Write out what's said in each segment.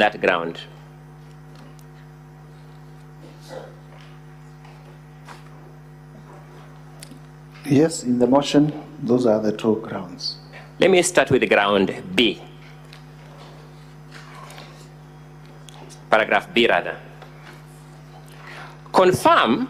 that ground? Yes, in the motion, those are the two grounds. Let me start with ground B. Paragraph B, rather. Confirm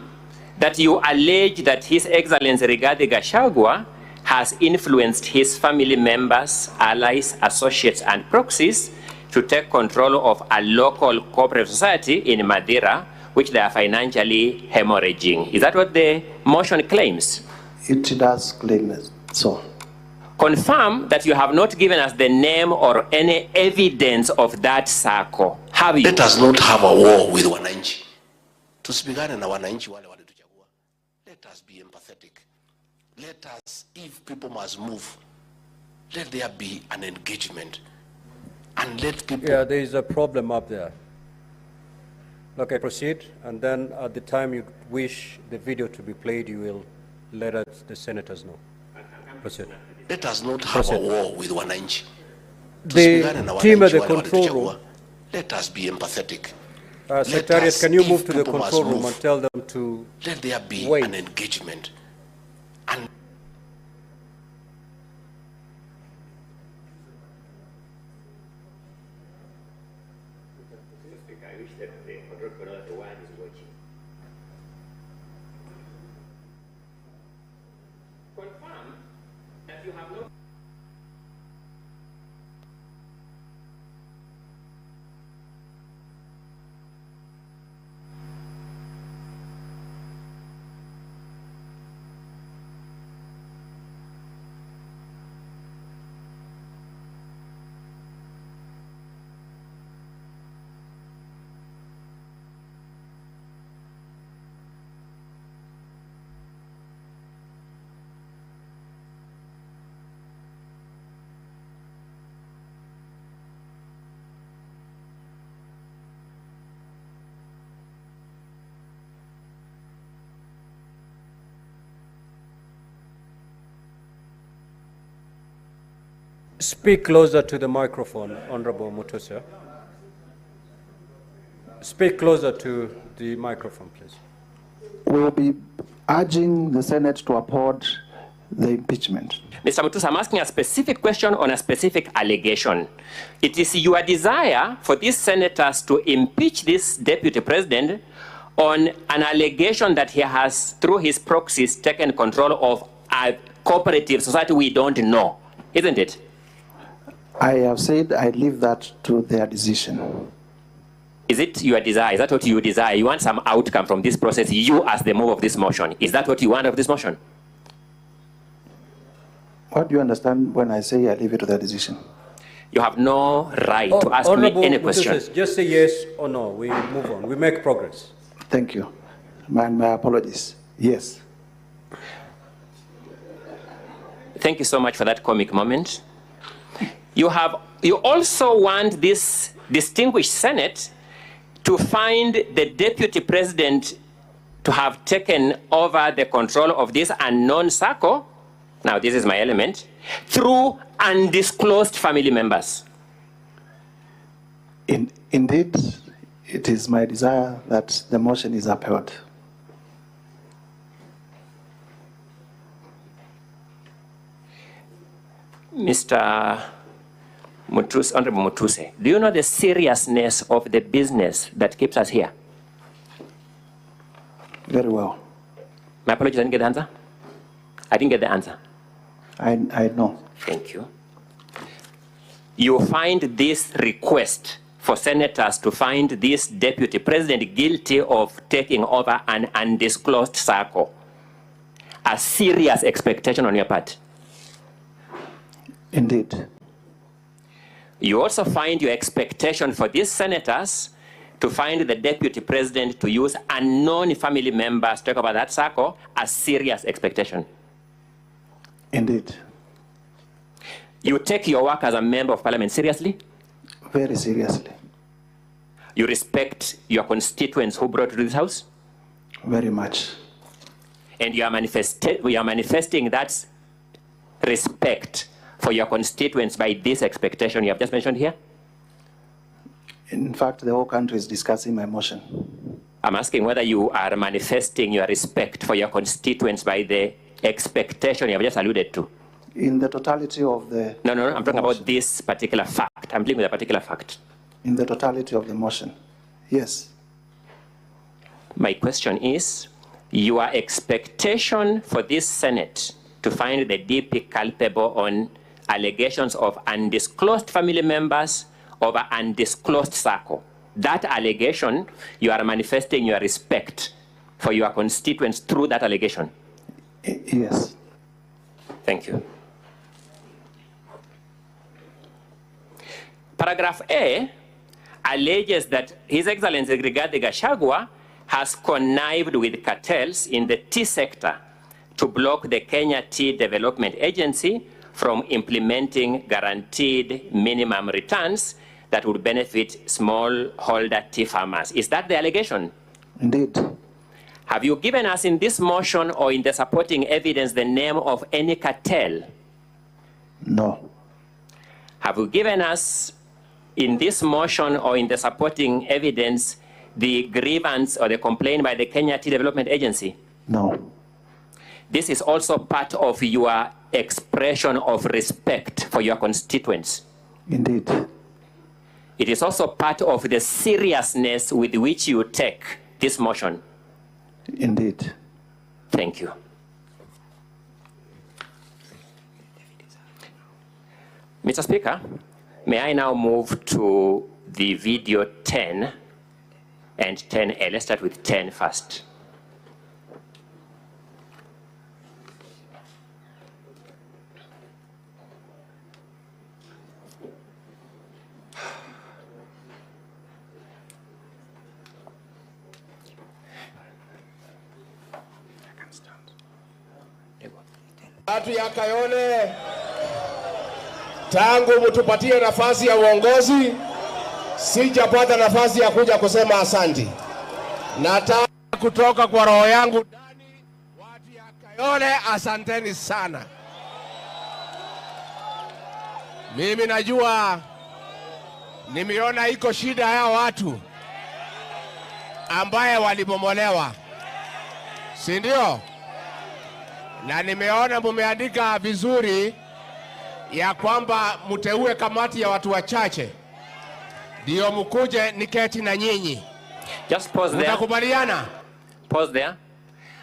that you allege that His Excellency Rigathi Gachagua has influenced his family members, allies, associates, and proxies to take control of a local cooperative society in Madeira, which they are financially hemorrhaging. Is that what the motion claims? It does claim so. Confirm that you have not given us the name or any evidence of that circle. Have you? Let us not have a war with wananchi. Tusipigane na wananchi wale walituchagua. Let us be empathetic. Let us, if people must move, let there be an engagement. And let people... Yeah, there is a problem up there. Okay, proceed. And then at the time you wish the video to be played, you will let us, the senators know. Proceed. Let us not have a war with wananchi. The team at the control room. Let us be empathetic. Secretariat, can you move to the control room and tell them to let there be wait. An engagement. And confirm that you have not. speak closer to the microphone, Honorable Mutuse. Speak closer to the microphone, please. We will be urging the Senate to uphold the impeachment. Mr. Mutuse, I'm asking a specific question on a specific allegation. It is your desire for these senators to impeach this deputy president on an allegation that he has, through his proxies, taken control of a cooperative society we don't know, isn't it? I have said I leave that to their decision. Is it your desire? Is that what you desire? You want some outcome from this process, you as the mover of this motion. Is that what you want of this motion? What do you understand when I say I leave it to their decision? You have no right to ask me any question. Mutuse, just say yes or no. We move on. We make progress. Thank you. My apologies. Yes. Thank you so much for that comic moment. You also want this distinguished Senate to find the deputy president to have taken over the control of this unknown circle. Now, this is my element, through undisclosed family members. Indeed, it is my desire that the motion is upheld. Mr. Mutuse, Honorable Mutuse, do you know the seriousness of the business that keeps us here? Very well. My apologies, I didn't get the answer. I didn't get the answer. I know. Thank you. You find this request for senators to find this deputy president guilty of taking over an undisclosed circle a serious expectation on your part? Indeed. You also find your expectation for these senators to find the deputy president to use unknown family members to take over that circle a serious expectation? Indeed. You take your work as a member of parliament seriously? Very seriously. You respect your constituents who brought you to this house? Very much. And you are manifesting that respect for your constituents by this expectation you have just mentioned here? In fact, the whole country is discussing my motion. I'm asking whether you are manifesting your respect for your constituents by the expectation you have just alluded to. In the totality of the... No, I'm talking about this particular fact. I'm dealing with a particular fact. In the totality of the motion, yes. My question is, your expectation for this Senate to find the DP culpable on allegations of undisclosed family members of an undisclosed circle. That allegation, you are manifesting your respect for your constituents through that allegation. Yes. Thank you. Paragraph A alleges that His Excellency RIGATHI GACHAGUA has connived with cartels in the tea sector to block the Kenya Tea Development Agency from implementing guaranteed minimum returns that would benefit smallholder tea farmers. Is that the allegation? Indeed. Have you given us in this motion or in the supporting evidence the name of any cartel? No. Have you given us in this motion or in the supporting evidence the grievance or the complaint by the Kenya Tea Development Agency? No. This is also part of your expression of respect for your constituents. Indeed. It is also part of the seriousness with which you take this motion. Indeed. Thank you. Mr. Speaker, may I now move to the video 10 and 10A. Let's start with 10 first. Watu ya Kayole, tangu mtupatie nafasi ya uongozi, sijapata nafasi ya kuja kusema asanti. Nataka kutoka kwa roho yangu ndani, watu ya Kayole, asanteni sana. Mimi najua, nimeona iko shida ya watu ambaye walibomolewa, si ndio? Na nimeona mumeandika vizuri ya kwamba mteue kamati ya watu wachache ndio mkuje niketi na nyinyi. Just pause there. Mtakubaliana? Pause there.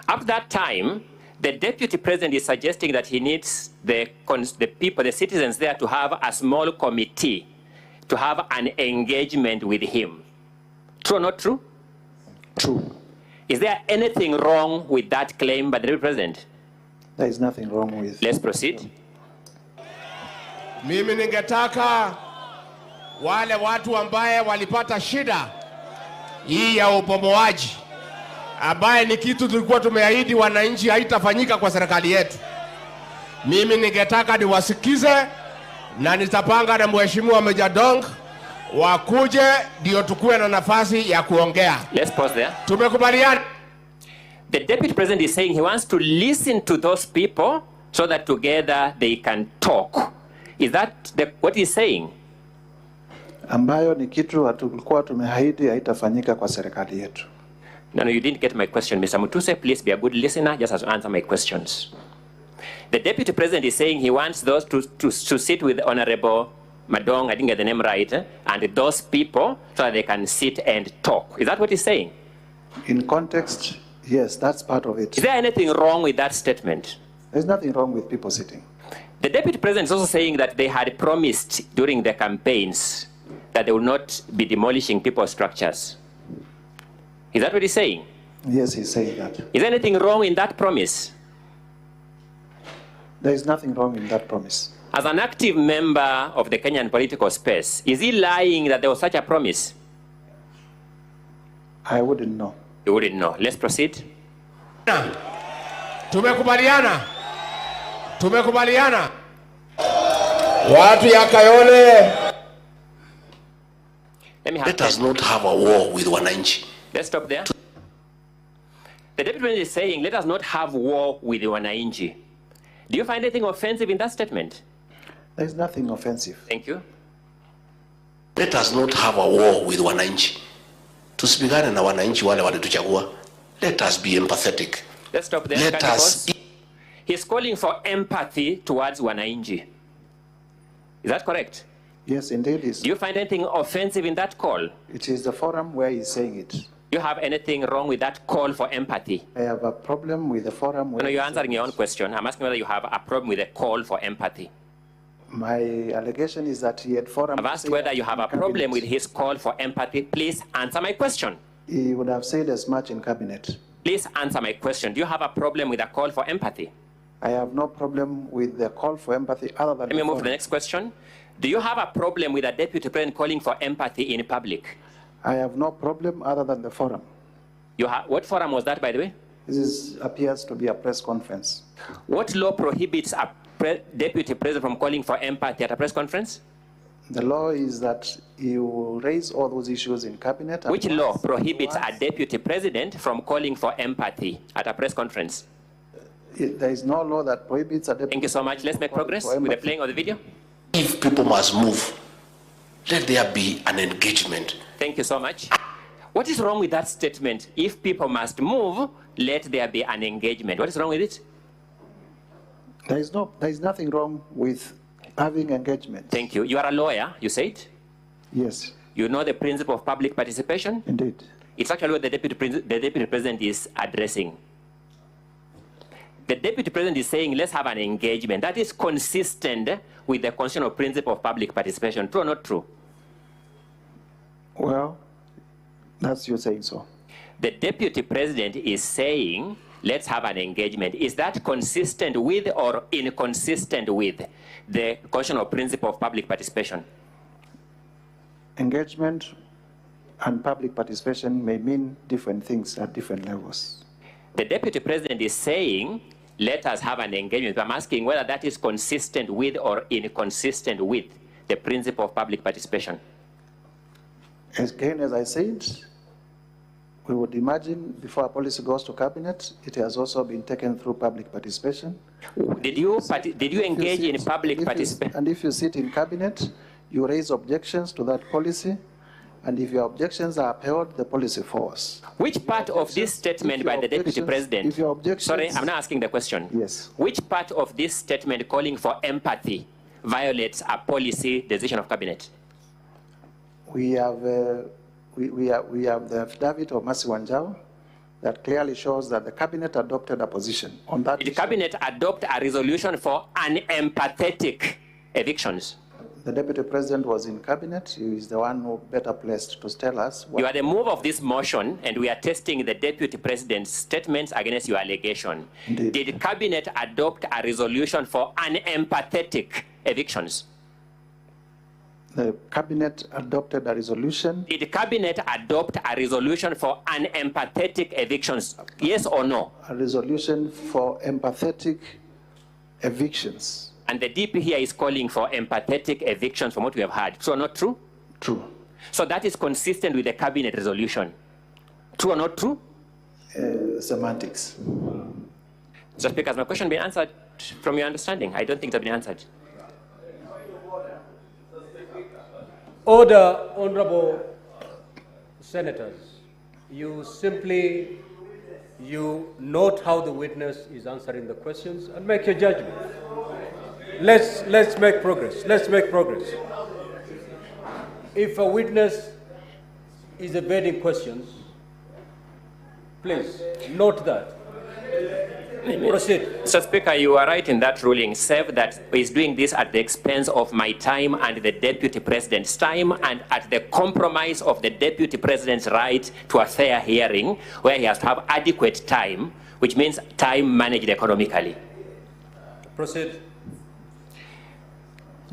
At that time, the deputy president is suggesting that he needs the people, the citizens there to have a small committee to have an engagement with him. True or not true? True. Is there anything wrong with that claim by the deputy president? There is nothing wrong with... Let's proceed. Mimi ningetaka wale watu ambaye walipata shida hii ya upomoaji, ambaye ni kitu tulikuwa tumeahidi wananchi haitafanyika kwa serikali yetu. Mimi ningetaka niwasikize na nitapanga na mheshimiwa Meja Dong wakuje ndio tukue na nafasi ya kuongea. Let's pause there. Tumekubaliana? The deputy president is saying he wants to listen to those people so that together they can talk. Is that what he's saying? Ambayo ni kitu tulikuwa tumeahidi haitafanyika kwa serikali yetu. No, you didn't get my question, Mr. Mutuse. Please be a good listener. Just answer my questions. The deputy president is saying he wants those to sit with Honorable Madong, I didn't get the name right, and those people so that they can sit and talk. Is that what he's saying? In context, yes, that's part of it. Is there anything wrong with that statement? There's nothing wrong with people sitting. The deputy president is also saying that they had promised during the campaigns that they will not be demolishing people's structures. Is that what he's saying? Yes, he's saying that. Is there anything wrong in that promise? There is nothing wrong in that promise. As an active member of the Kenyan political space, is he lying that there was such a promise? I wouldn't know. You wouldn't know. Let's proceed. Tumekubaliana. Tumekubaliana. Watu ya Kayole. Let us not have a war with wananchi. Let's stop there. The deputy president is saying, let us not have war with the wananchi. Do you find anything offensive in that statement? There is nothing offensive. Thank you. Let us not have a war with wananchi. Tusipigane na wananchi wale walituchagua. Let us be empathetic. Let's stop there. Let us. He's calling for empathy towards wananchi. Is that correct? Yes, indeed. Do you find anything offensive in that call? It is the forum where he's saying it. Do you have anything wrong with that call for empathy? I have a problem with the forum where... No, you're answering your own question. I'm asking whether you have a problem with the call for empathy. My allegation is that he had forum... I've asked whether you have a problem with his call for empathy. Please answer my question. He would have said as much in cabinet. Please answer my question. Do you have a problem with a call for empathy? I have no problem with the call for empathy other than... Let me move to the next question. Do you have a problem with a deputy president calling for empathy in public? I have no problem other than the forum. What forum was that, by the way? This appears to be a press conference. What law prohibits a deputy president from calling for empathy at a press conference? The law is that you raise all those issues in cabinet. Which law prohibits a deputy president from calling for empathy at a press conference? There is no law that prohibits a deputy... Thank you so much. Let's make progress with the playing of the video. If people must move, let there be an engagement. Thank you so much. What is wrong with that statement? If people must move, let there be an engagement. What is wrong with it? There is nothing wrong with having engagement. Thank you. You are a lawyer, you said? Yes. You know the principle of public participation? Indeed. It's actually what the deputy president is addressing. The deputy president is saying, let's have an engagement. That is consistent with the constitutional principle of public participation. True or not true? Well, that's you saying so. The deputy president is saying, let's have an engagement. Is that consistent with or inconsistent with the constitutional principle of public participation? Engagement and public participation may mean different things at different levels. The deputy president is saying, let us have an engagement. I'm asking whether that is consistent with or inconsistent with the principle of public participation. Again, as I said, we would imagine before a policy goes to cabinet, it has also been taken through public participation. Did you engage in public participation? And if you sit in cabinet, you raise objections to that policy, and if your objections are upheld, the policy forwards. Which part of this statement by the deputy president? If your objections... Sorry, I'm not asking the question. Yes. Which part of this statement calling for empathy violates a policy decision of cabinet? We have the affidavit of Mercy Wanjau that clearly shows that the cabinet adopted a position on that. Did the cabinet adopt a resolution for unempathetic evictions? The deputy president was in cabinet. He is the one who better placed to tell us. You are the move of this motion, and we are testing the deputy president's statements against your allegation. Indeed. Did cabinet adopt a resolution for unempathetic evictions? The cabinet adopted a resolution. Did cabinet adopt a resolution for unempathetic evictions? Yes or no? A resolution for empathetic evictions. And the DP here is calling for empathetic evictions from what we have heard. True or not true? True. So that is consistent with the cabinet resolution. True or not true? Semantics. Mr. Speaker, has my question been answered from your understanding? I don't think it's been answered. Order, honorable senators. You note how the witness is answering the questions and make your judgment. Let's make progress. Let's make progress. If a witness is evading questions, please note that. Proceed. Mr. Speaker, you are right in that ruling, save that he's doing this at the expense of my time and the deputy president's time, and at the compromise of the deputy president's right to a fair hearing, where he has to have adequate time, which means time managed economically. Proceed.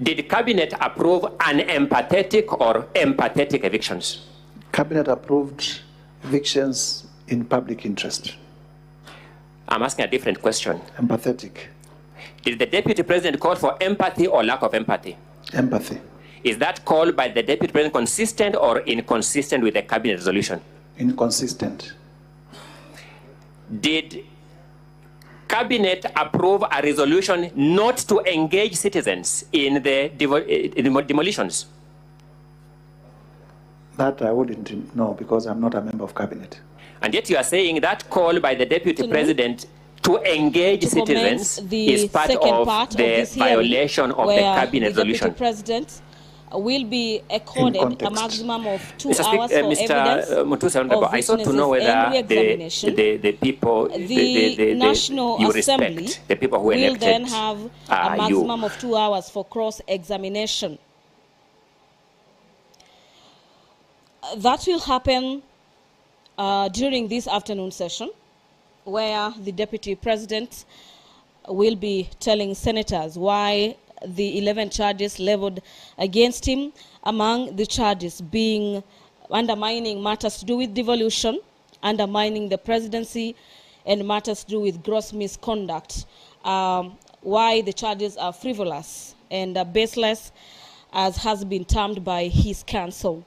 Did cabinet approve unempathetic or empathetic evictions? Cabinet approved evictions in public interest. I'm asking a different question. Empathetic. Did the deputy president call for empathy or lack of empathy? Empathy. Is that call by the deputy president consistent or inconsistent with the cabinet resolution? Inconsistent. Did cabinet approve a resolution not to engage citizens in the demolitions? That I wouldn't know because I'm not a member of cabinet. And yet you are saying that call by the Deputy President to engage citizens is part of the violation of the cabinet resolution. The Deputy President will be accorded a maximum of 2 hours for evidence I sought to know whether the people, the National you Assembly respect the people who will elected then have a maximum of 2 hours for cross-examination. That will happen during this afternoon session, where the Deputy President will be telling senators why the 11 charges leveled against him, among the charges being undermining matters to do with devolution, undermining the presidency, and matters to do with gross misconduct. Why the charges are frivolous and baseless, as has been termed by his counsel.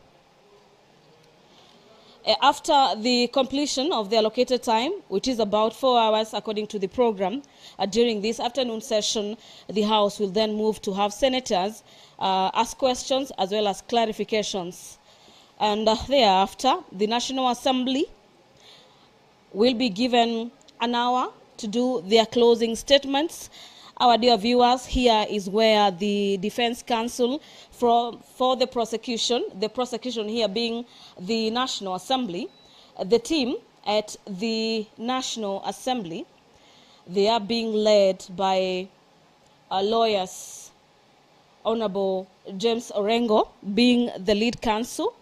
After the completion of the allocated time, which is about 4 hours according to the program, during this afternoon session, the House will then move to have senators ask questions as well as clarifications. And thereafter, the National Assembly will be given an hour to do their closing statements. Our dear viewers, here is where the Defense Counsel for the prosecution here being the National Assembly, the team at the National Assembly, they are being led by lawyers, Honorable James Orengo being the lead counsel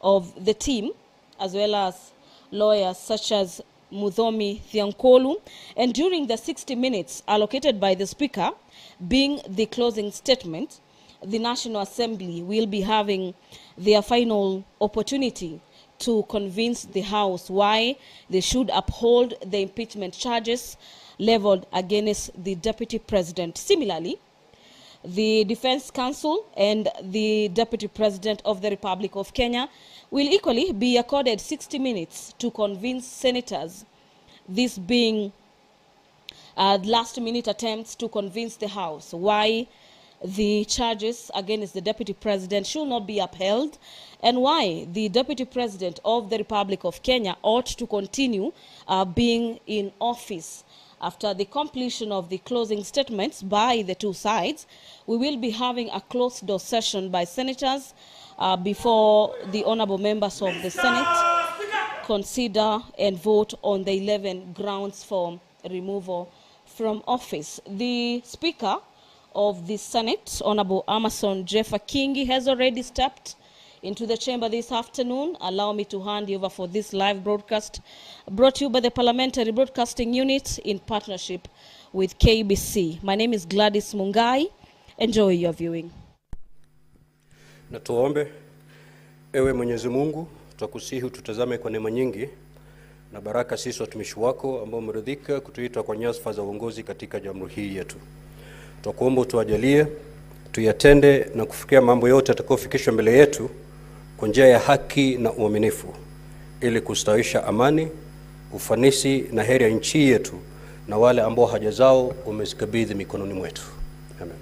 of the team, as well as lawyers such as Muthomi Thiankolu, and during the 60 minutes allocated by the Speaker, being the closing statement, the National Assembly will be having their final opportunity to convince the House why they should uphold the impeachment charges leveled against the Deputy President. Similarly, the Defense Counsel and the Deputy President of the Republic of Kenya will equally be accorded 60 minutes to convince senators, this being last-minute attempts to convince the House why the charges against the Deputy President should not be upheld and why the Deputy President of the Republic of Kenya ought to continue being in office. After the completion of the closing statements by the two sides, we will be having a closed-door session by senators before the honorable members of the Senate consider and vote on the 11 grounds for removal from office. The Speaker of the Senate, Honorable Amason Jeffa Kingi, has already stepped into the chamber this afternoon. Allow me to hand you over for this live broadcast brought to you by the Parliamentary Broadcasting Unit in partnership with KBC. My name is Gladys Mungai. Enjoy your viewing. Na tuombe. Ewe Mwenyezi Mungu, twakusihi tutazame kwa neema nyingi na baraka sisi watumishi wako ambao umeridhika kutuita kwa nyadhifa za uongozi katika jamhuri hii yetu. Twakuomba tuwajalie tuyatende na kufikia mambo yote yatakayofikishwa mbele yetu kwa njia ya haki na uaminifu, ili kustawisha amani, ufanisi na heri ya nchi yetu na wale ambao haja zao umezikabidhi mikononi mwetu. Amen.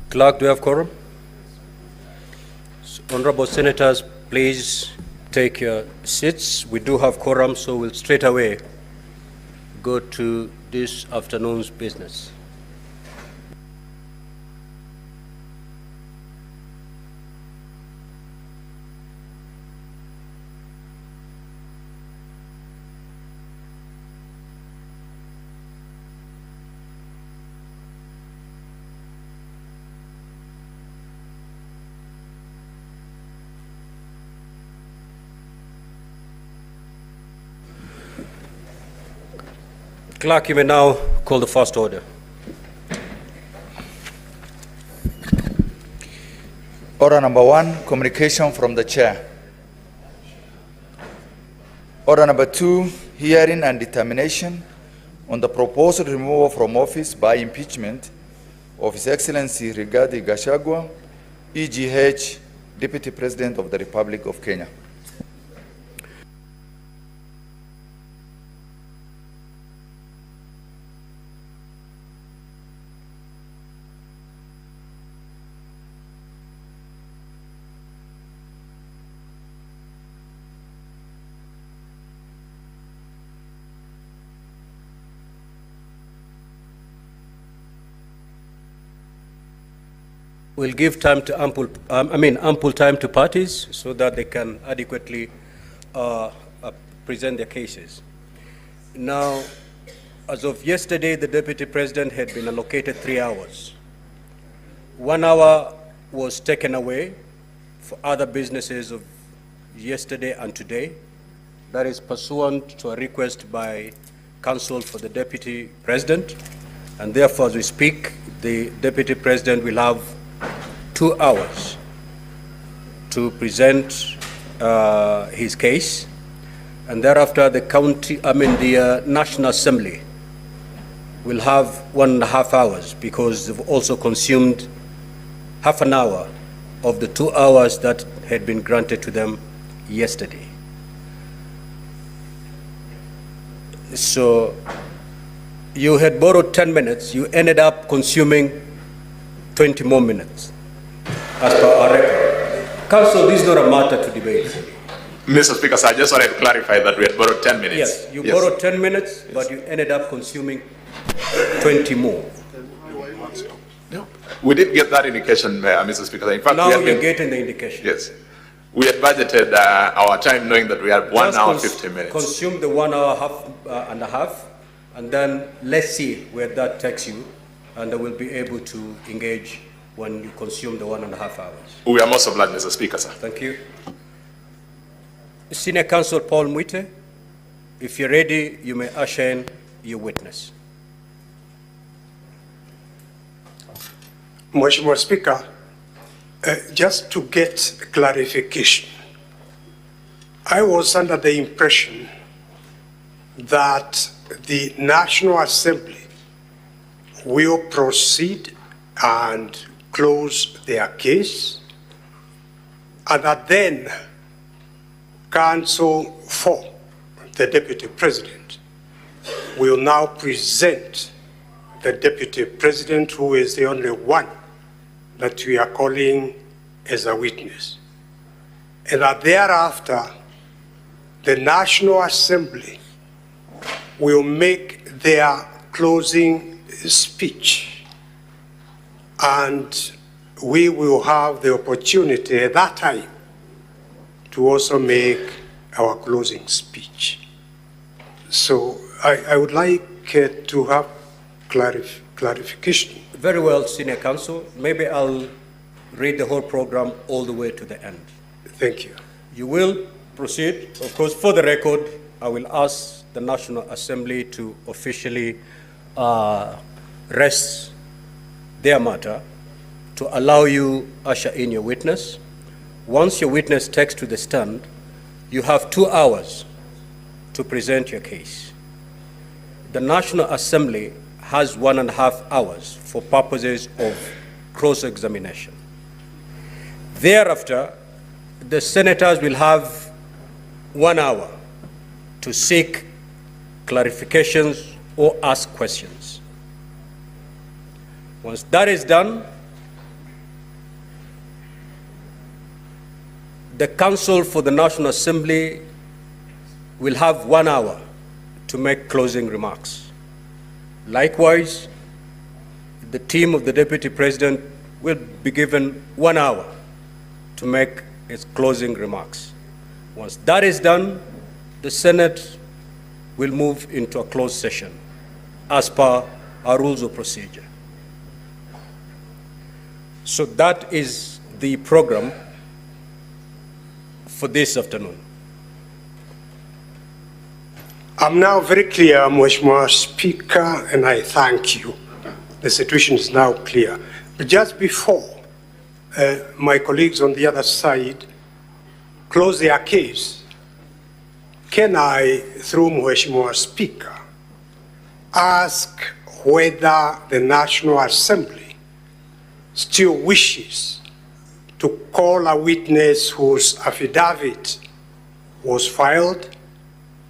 Clerk, do you have quorum? Honorable Senators, please take your seats. We do have quorum, so we'll straight away go to this afternoon's business. Clerk, you may now call the first order. Order number 1, communication from the chair. Order number 2, hearing and determination on the proposed removal from office by impeachment of His Excellency Rigathi Gachagua, EGH, Deputy President of the Republic of Kenya. We'll give time to ample time to parties so that they can adequately present their cases. Now, as of yesterday, the Deputy President had been allocated 3 hours. 1 hour was taken away for other businesses of yesterday and today. That is pursuant to a request by counsel for the Deputy President. And therefore, as we speak, the Deputy President will have 2 hours to present his case, and thereafter the National Assembly will have 1.5 hours, because they've also consumed half an hour of the 2 hours that had been granted to them yesterday. So you had borrowed 10 minutes, you ended up consuming 20 more minutes. As per our record. Council, this is not a matter to debate. Mr. Speaker, so I just wanted to clarify that we had borrowed 10 minutes. Yes, you borrowed 10 minutes, but you ended up consuming 20 more. No. We did get that indication, Mr. Speaker. In fact, now you're getting the indication. Yes. We had budgeted our time knowing that we had 1 hour, 15 minutes. Consume the 1 hour and a half, and then let's see where that takes you, and we'll be able to engage when you consume the 1.5 hours. We are most obliged, Mr. Speaker, sir. Thank you. Senior Counsel Paul Mwite, if you're ready, you may usher in your witness. Mheshimiwa Speaker, just to get clarification, I was under the impression that the National Assembly will proceed and close their case, and that then counsel for the Deputy President will now present the Deputy President, who is the only one that we are calling as a witness. And that thereafter, the National Assembly will make their closing speech, and we will have the opportunity at that time to also make our closing speech. So I would like to have clarification. Very well, Senior Counsel. Maybe I'll read the whole program all the way to the end. Thank you. You will proceed. Of course, for the record, I will ask the National Assembly to officially rest their matter to allow you usher in your witness. Once your witness takes to the stand, you have 2 hours to present your case. The National Assembly has 1.5 hours for purposes of cross-examination. Thereafter, the senators will have 1 hour to seek clarifications or ask questions. Once that is done, the counsel for the National Assembly will have 1 hour to make closing remarks. Likewise, the team of the Deputy President will be given 1 hour to make its closing remarks. Once that is done, the Senate will move into a closed session as per our rules of procedure. So that is the program for this afternoon. I'm now very clear, Mheshimiwa Speaker, and I thank you. The situation is now clear. But just before my colleagues on the other side close their case, can I, through Mheshimiwa Speaker, ask whether the National Assembly still wishes to call a witness whose affidavit was filed,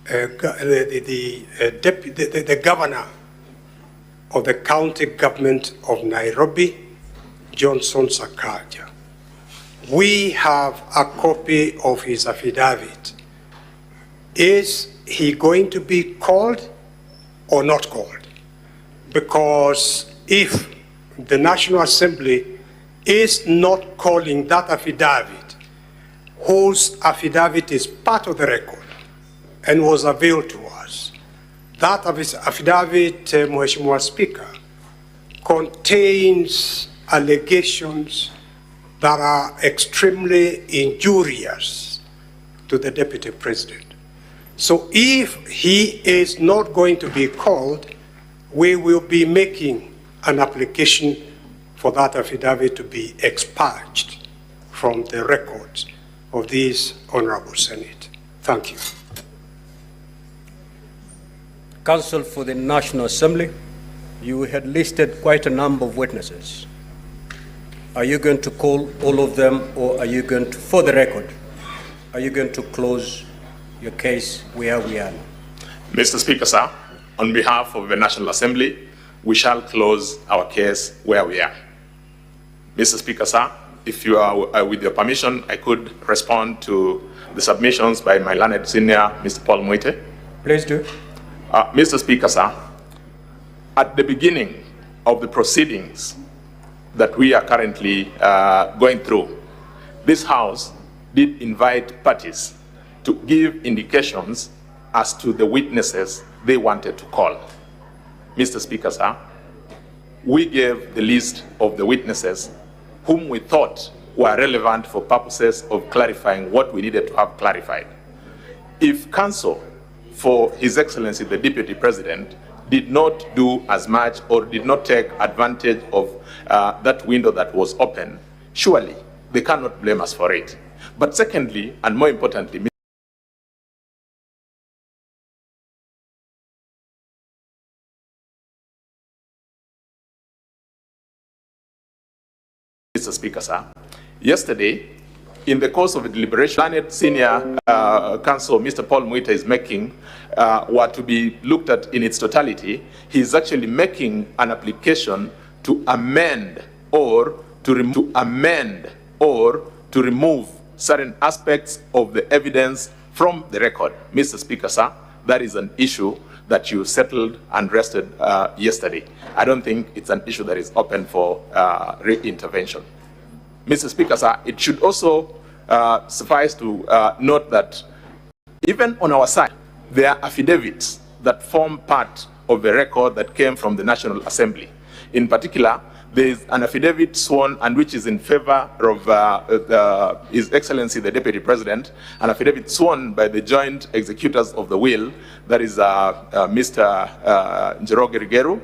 the governor of the county government of Nairobi, Johnson Sakaja. We have a copy of his affidavit. Is he going to be called or not called? Because if the National Assembly is not calling that affidavit, whose affidavit is part of the record and was availed to us, that affidavit, Mheshimiwa Speaker, contains allegations that are extremely injurious to the Deputy President. So if he is not going to be called, we will be making an application for that affidavit to be expunged from the records of this Honorable Senate. Thank you. Counsel for the National Assembly, you had listed quite a number of witnesses. Are you going to call all of them, or are you going to, for the record, are you going to close your case where we are now? Mr. Speaker, sir, on behalf of the National Assembly, we shall close our case where we are. Mr. Speaker, sir, if you are, with your permission, I could respond to the submissions by my learned senior, Mr. Paul Mwite. Please do. Mr. Speaker, sir, at the beginning of the proceedings that we are currently going through, this House did invite parties to give indications as to the witnesses they wanted to call. Mr. Speaker, sir, we gave the list of the witnesses whom we thought were relevant for purposes of clarifying what we needed to have clarified. If counsel for His Excellency the Deputy President did not do as much or did not take advantage of that window that was open, surely they cannot blame us for it. But secondly, and more importantly, Mr. Speaker, sir, yesterday, in the course of a deliberation, learned senior counsel, Mr. Paul Mwita, is making, were to be looked at in its totality. He is actually making an application to amend or to remove certain aspects of the evidence from the record. Mr. Speaker, sir, that is an issue that you settled and rested yesterday. I don't think it's an issue that is open for re-intervention. Mr. Speaker, sir, it should also suffice to note that even on our side, there are affidavits that form part of the record that came from the National Assembly. In particular, there is an affidavit sworn and which is in favor of His Excellency the Deputy President, an affidavit sworn by the joint executors of the will, that is Mr. Njoroge Rigeru,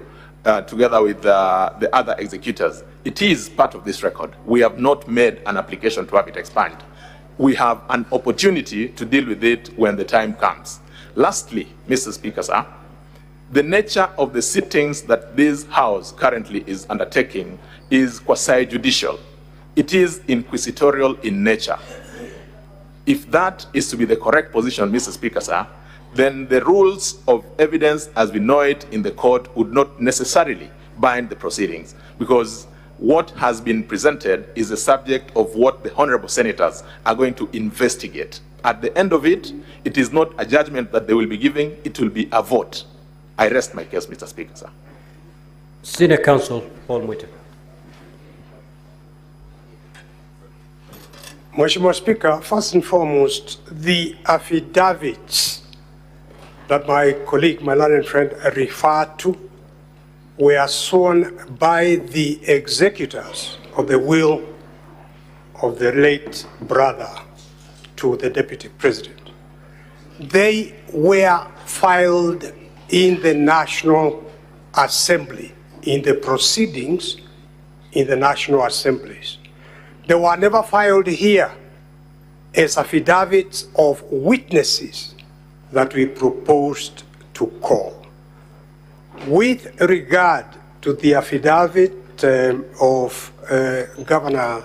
together with the other executors. It is part of this record. We have not made an application to have it expand. We have an opportunity to deal with it when the time comes. Lastly, Mr. Speaker, sir, the nature of the sittings that this House currently is undertaking is quasi-judicial. It is inquisitorial in nature. If that is to be the correct position, Mr. Speaker, sir, then the rules of evidence as we know it in the court would not necessarily bind the proceedings, because what has been presented is the subject of what the honorable senators are going to investigate. At the end of it, it is not a judgment that they will be giving, it will be a vote. I rest my case, Mr. Speaker, sir. Senior Counsel Paul Mwite. Mheshimiwa Speaker, first and foremost, the affidavits that my colleague, my learned friend, referred to were sworn by the executors of the will of the late brother to the Deputy President. They were filed in the National Assembly, in the proceedings in the National Assemblies. They were never filed here as affidavits of witnesses that we proposed to call. With regard to the affidavit of Governor